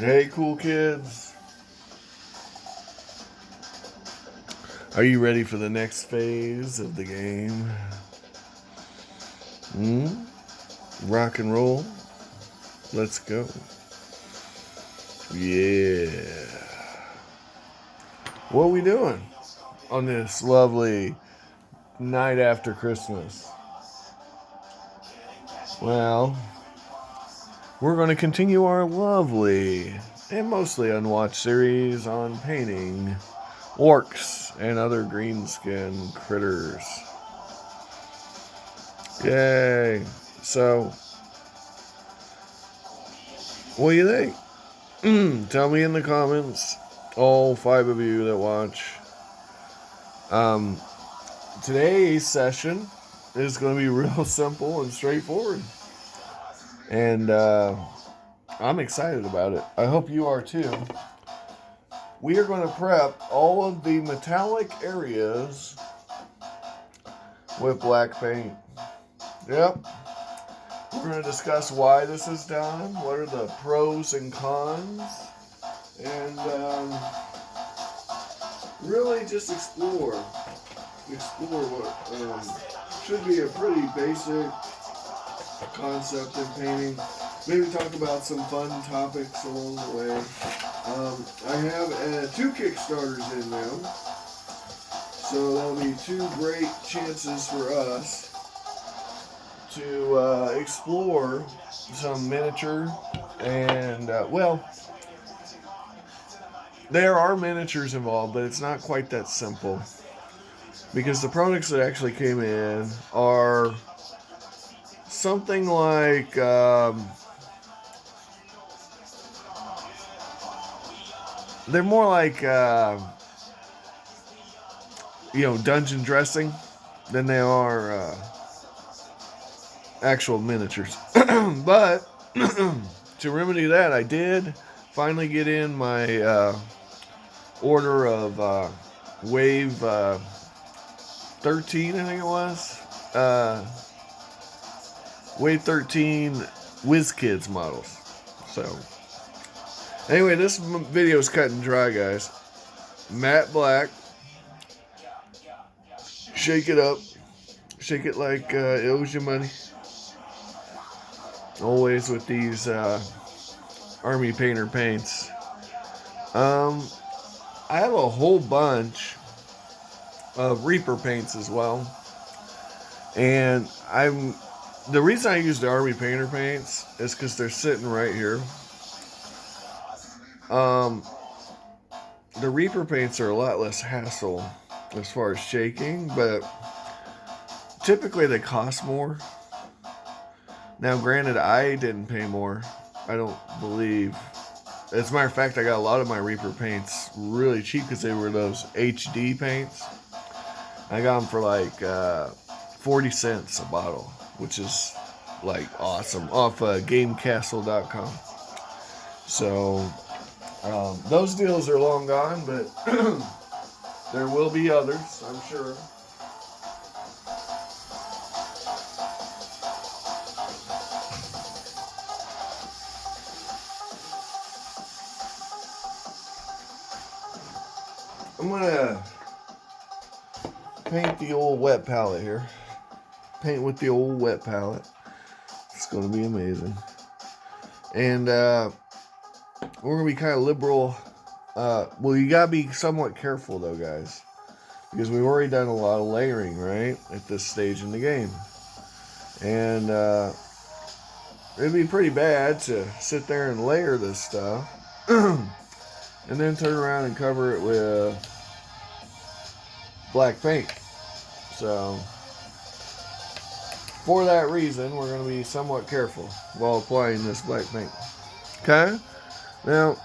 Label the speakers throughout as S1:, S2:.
S1: Hey, cool kids. Are you ready for the next phase of the game? Rock and roll? Let's go. Yeah. What are we doing on this lovely night after Christmas? Well, we're going to continue our lovely and mostly unwatched series on painting orcs and other green-skinned critters. Yay! So, what do you think? Tell me in the comments, all 5 of you that watch. Today's session is going to be real simple and straightforward. And I'm excited about it. I hope you are too. We are going to prep all of the metallic areas with black paint. Yep. We're going to discuss why this is done, what are the pros and cons, and really just explore what should be a pretty basic concept in painting. Maybe talk about some fun topics along the way. I have 2 Kickstarters in now, so that'll be 2 great chances for us to explore some miniature and, well, there are miniatures involved, but it's not quite that simple. Because the products that actually came in are something like, they're more like, dungeon dressing than they are actual miniatures. But to remedy that, I did finally get in my order of wave 13, I think it was. Wave 13 WizKids models. So, anyway, this video is cut and dry, guys. Matte black. Shake it up. Shake it like it owes you money. Always with these Army Painter paints. I have a whole bunch of Reaper paints as well. And the reason I use the Army Painter paints is because they're sitting right here. The Reaper paints are a lot less hassle as far as shaking, but typically they cost more. Now, granted, I didn't pay more. I don't believe. As a matter of fact, I got a lot of my Reaper paints really cheap because they were those HD paints. I got them for like 40 cents a bottle, which is like awesome, off GameCastle.com. So those deals are long gone, but there will be others, I'm sure. I'm gonna paint the old wet palette here. Paint with the old wet palette. It's gonna be amazing. And we're gonna be kind of liberal. Well, you gotta be somewhat careful though, guys, because we've already done a lot of layering, right, at this stage in the game. And it'd be pretty bad to sit there and layer this stuff and then turn around and cover it with black paint. So for that reason, we're going to be somewhat careful while applying this black paint. Okay? Now,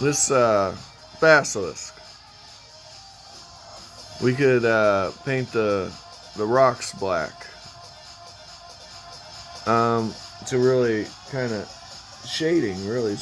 S1: this basilisk, we could paint the rocks black to really kind of shading, really.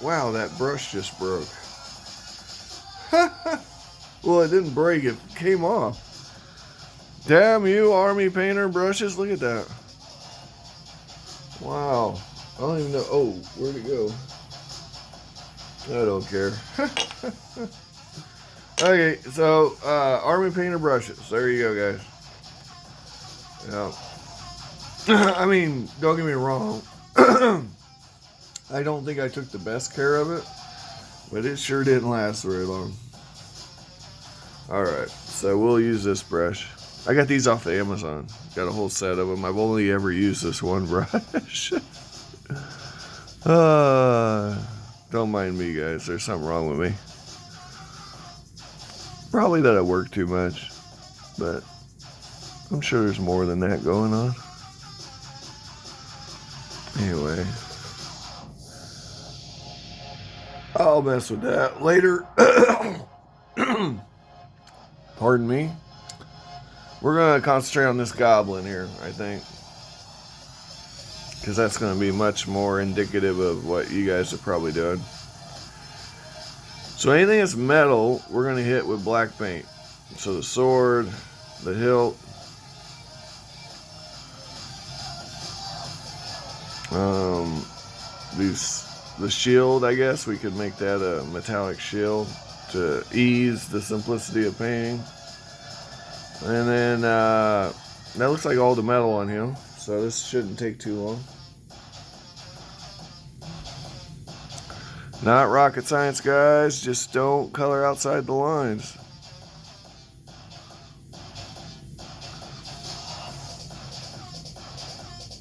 S1: Wow, that brush just broke. Well, it didn't break, it came off. Damn you, Army Painter brushes, look at that. Wow. I don't even know. Oh, where'd it go? I don't care. Okay, so army painter brushes. There you go, guys. Yeah. I mean, don't get me wrong. I don't think I took the best care of it, but it sure didn't last very long. Alright, so we'll use this brush. I got these off of Amazon. Got a whole set of them. I've only ever used this one brush. Don't mind me, guys. There's something wrong with me. Probably that I work too much, but I'm sure there's more than that going on. Anyway, I'll mess with that later. Pardon me. We're going to concentrate on this goblin here, I think, because that's going to be much more indicative of what you guys are probably doing. So anything that's metal, we're going to hit with black paint. So the sword, the hilt, the shield, I guess we could make that a metallic shield to ease the simplicity of painting. And then that looks like all the metal on him, so this shouldn't take too long. Not rocket science, guys. Just don't color outside the lines.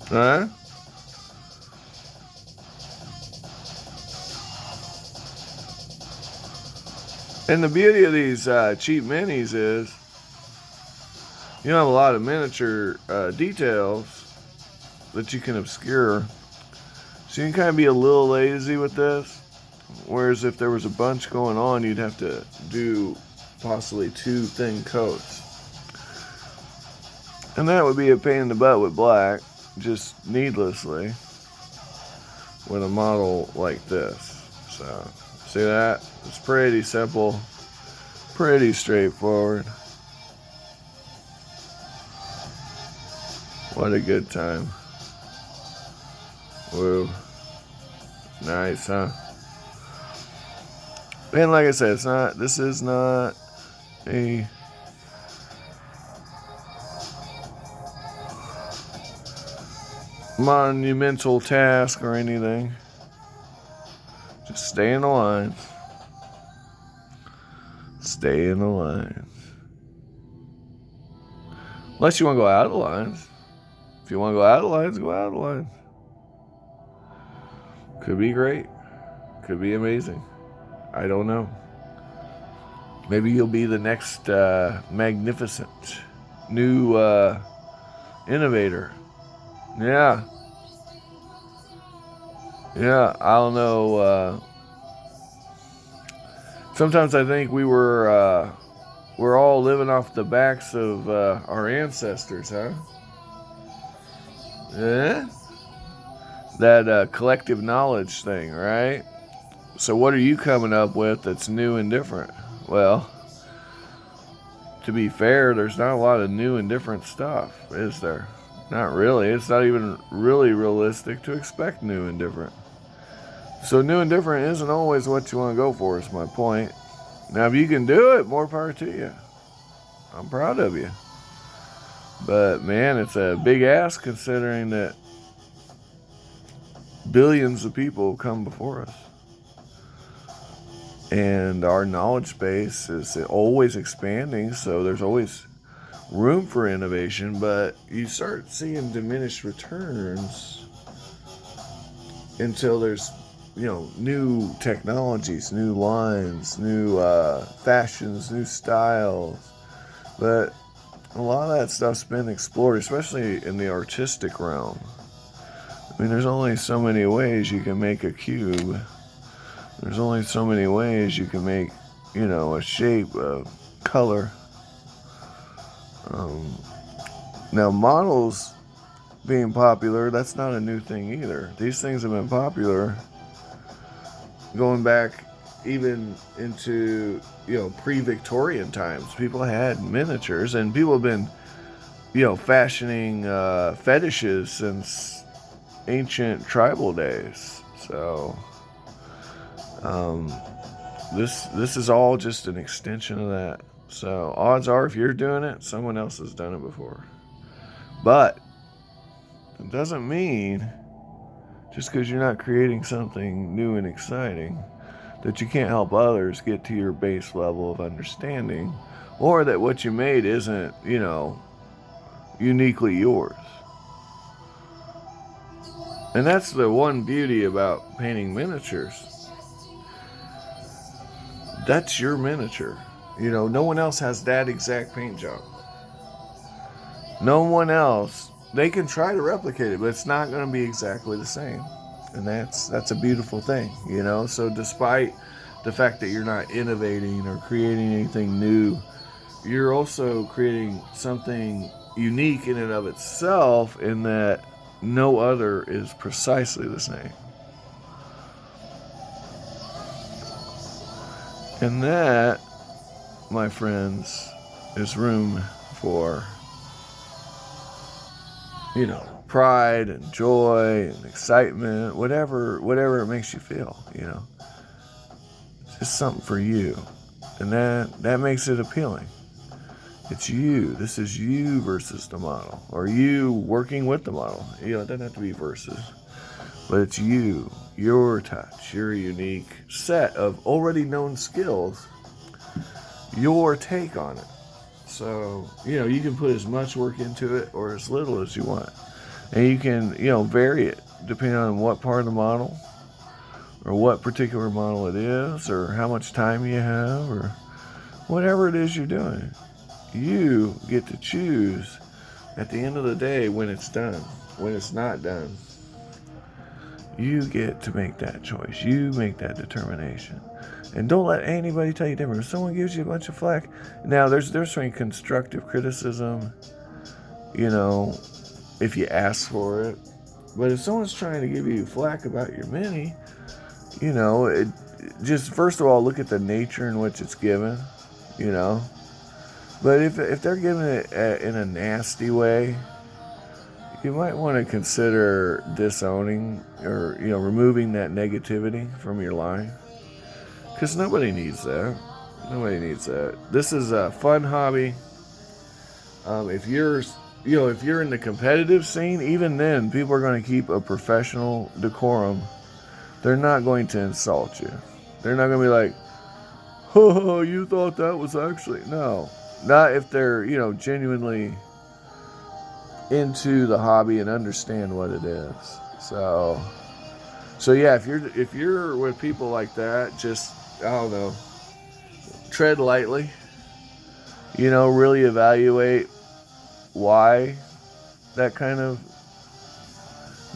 S1: Huh? And the beauty of these cheap minis is you have a lot of miniature details that you can obscure. So you can kind of be a little lazy with this. Whereas if there was a bunch going on, you'd have to do possibly 2 thin coats. And that would be a pain in the butt with black, just needlessly, with a model like this. So, see that? It's pretty simple, pretty straightforward. What a good time. Woo. Nice, huh? And like I said, this is not a monumental task or anything. Just stay in the lines. Stay in the lines. Unless you want to go out of the lines. If you want to go out of the lines, go out of the lines. Could be great. Could be amazing. I don't know. Maybe you'll be the next magnificent new innovator. Yeah. Yeah, I don't know. Sometimes I think we're all living off the backs of our ancestors, huh? Yeah? That collective knowledge thing, right? So what are you coming up with that's new and different? Well, to be fair, there's not a lot of new and different stuff, is there? Not really. It's not even really realistic to expect new and different. So new and different isn't always what you want to go for, is my point. Now, if you can do it, more power to you. I'm proud of you. But, man, it's a big ask considering that billions of people come before us. And our knowledge base is always expanding, so there's always room for innovation, but you start seeing diminished returns until there's, new technologies, new lines, new fashions, new styles. But a lot of that stuff's been explored, especially in the artistic realm. I mean, there's only so many ways you can make a cube. There's only so many ways you can make, a shape, a color. Now, models being popular, that's not a new thing either. These things have been popular going back even into, pre-Victorian times. People had miniatures, and people have been, fashioning fetishes since ancient tribal days. So this is all just an extension of that. So odds are, if you're doing it, someone else has done it before. But it doesn't mean, just because you're not creating something new and exciting, that you can't help others get to your base level of understanding, or that what you made isn't, uniquely yours. And that's the one beauty about painting miniatures. That's your miniature. No one else has that exact paint job. No one else. They can try to replicate it, but it's not going to be exactly the same. And that's a beautiful thing, So despite the fact that you're not innovating or creating anything new, you're also creating something unique in and of itself, in that no other is precisely the same. And that, my friends, is room for, pride and joy and excitement, whatever it makes you feel, It's just something for you. And that makes it appealing. It's you. This is you versus the model, or you working with the model. It doesn't have to be versus, but it's you, your touch, your unique set of already known skills, your take on it. So, you can put as much work into it or as little as you want. And you can, vary it depending on what part of the model, or what particular model it is, or how much time you have, or whatever it is you're doing. You get to choose at the end of the day when it's done. When it's not done, you get to make that choice. You make that determination. And don't let anybody tell you different. If someone gives you a bunch of flack, now there's between constructive criticism, if you ask for it. But if someone's trying to give you flack about your mini, just first of all, look at the nature in which it's given, But if they're giving it in a nasty way, you might want to consider disowning, or removing that negativity from your life, because nobody needs that. Nobody needs that. This is a fun hobby. If you're in the competitive scene, even then, people are going to keep a professional decorum. They're not going to insult you. They're not going to be like, "Oh, you thought that was actually..." No. Not if they're, genuinely into the hobby and understand what it is. So yeah, if you're with people like that, just, I don't know, tread lightly. Really evaluate why that kind of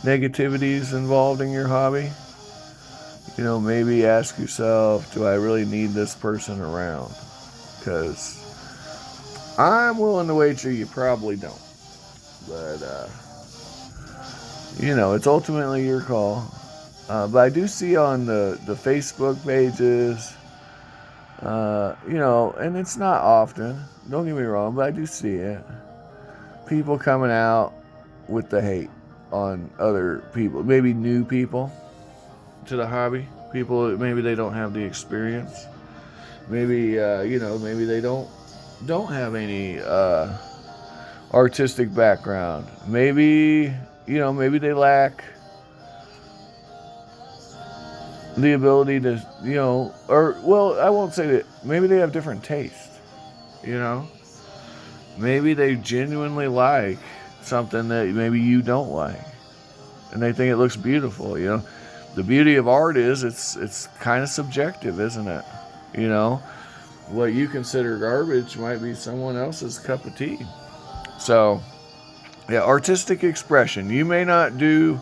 S1: negativity is involved in your hobby. Maybe ask yourself, do I really need this person around? Because I'm willing to wager you probably don't. But, it's ultimately your call. But I do see on the Facebook pages, and it's not often, don't get me wrong, but I do see it. People coming out with the hate on other people, maybe new people to the hobby. People that maybe they don't have the experience. Maybe, maybe they don't have any artistic background. Maybe they lack the ability to, I won't say that. Maybe they have different taste. Maybe they genuinely like something that maybe you don't like, and they think it looks beautiful. The beauty of art is it's kind of subjective, isn't it? What you consider garbage might be someone else's cup of tea. So, yeah, artistic expression. You may not do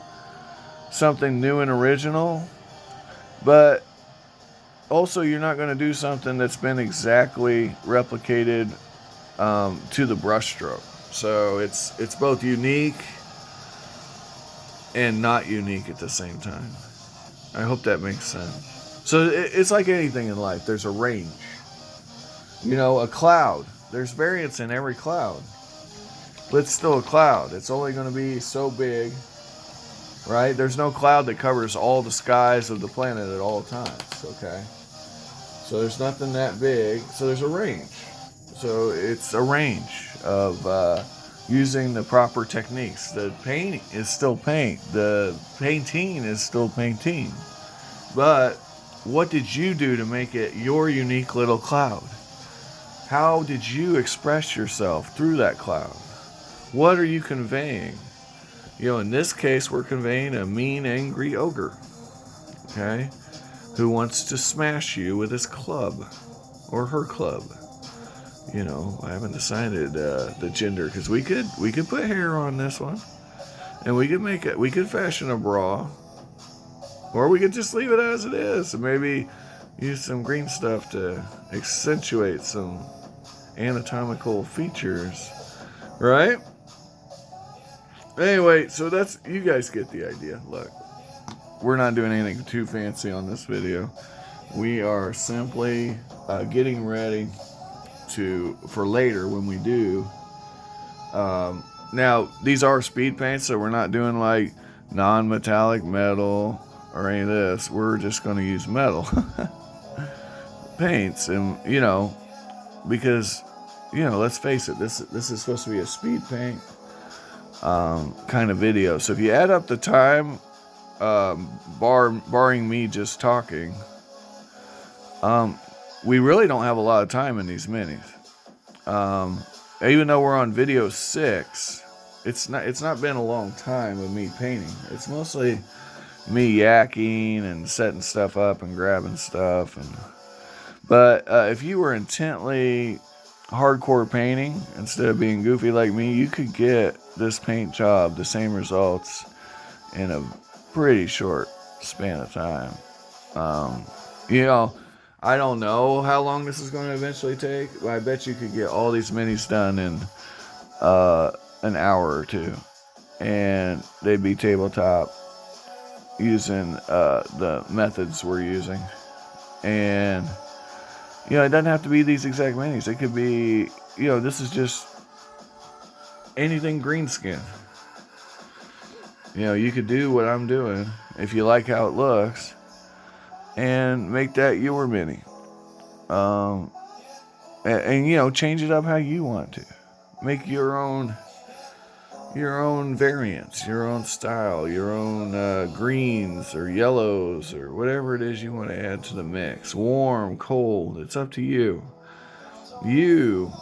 S1: something new and original, but also you're not going to do something that's been exactly replicated to the brushstroke. So it's both unique and not unique at the same time. I hope that makes sense. So it's like anything in life. There's a range. A cloud. There's variance in every cloud. But it's still a cloud. It's only going to be so big right? There's no cloud that covers all the skies of the planet at all times, okay? So there's nothing that big. So there's a range. So it's a range of using the proper techniques. The paint is still paint. The painting is still painting. But what did you do to make it your unique little cloud? How did you express yourself through that cloud? What are you conveying? You know, in this case, we're conveying a mean, angry ogre, okay, who wants to smash you with his club or her club. You know, I haven't decided the gender, because we could put hair on this one, and we could fashion a bra, or we could just leave it as it is, and maybe use some green stuff to accentuate some anatomical features, right? Anyway, so that's, you guys get the idea. Look, we're not doing anything too fancy on this video. We are simply getting ready for later when we do. Now, these are speed paints, so we're not doing like non-metallic metal or any of this. We're just going to use metal paints, and you know, because you know, let's face it, this is supposed to be a speed paint kind of video. So if you add up the time, barring me just talking, we really don't have a lot of time in these minis. Even though we're on video 6, it's not been a long time of me painting. It's mostly me yakking and setting stuff up and grabbing stuff. But if you were intently hardcore painting instead of being goofy like me, you could get this paint job, the same results, in a pretty short span of time. You know, I don't know how long this is going to eventually take, but I bet you could get all these minis done in an hour or two, and they'd be tabletop using the methods we're using. And you know, it doesn't have to be these exact minis. It could be, you know, this is just anything green skin. You know, you could do what I'm doing if you like how it looks, and make that your mini. And you know, change it up how you want to. Make your own variants, your own style, your own greens or yellows or whatever it is you want to add to the mix. Warm, cold, it's up to you. You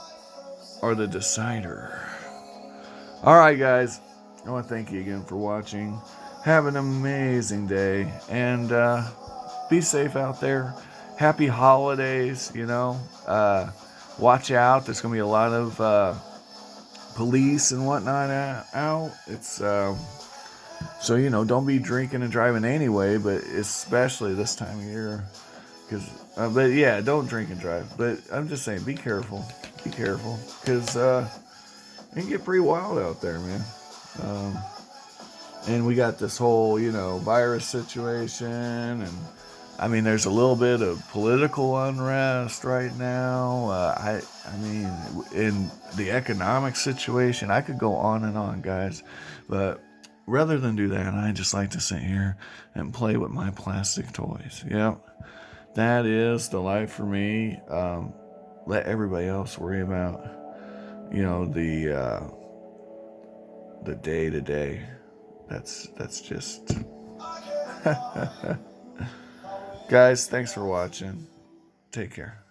S1: are the decider. Alright guys, I want to thank you again for watching. Have an amazing day, and be safe out there. Happy holidays, you know. Watch out, there's going to be a lot of police and whatnot out. It's so, you know, don't be drinking and driving anyway, but especially this time of year. But yeah, don't drink and drive. But I'm just saying, be careful, because it can get pretty wild out there, man. And we got this whole, you know, virus situation, and I mean, there's a little bit of political unrest right now. I mean, in the economic situation, I could go on and on, guys. But rather than do that, I just like to sit here and play with my plastic toys. Yep, that is the life for me. Let everybody else worry about, you know, the day-to-day. That's just... Guys, thanks for watching. Take care.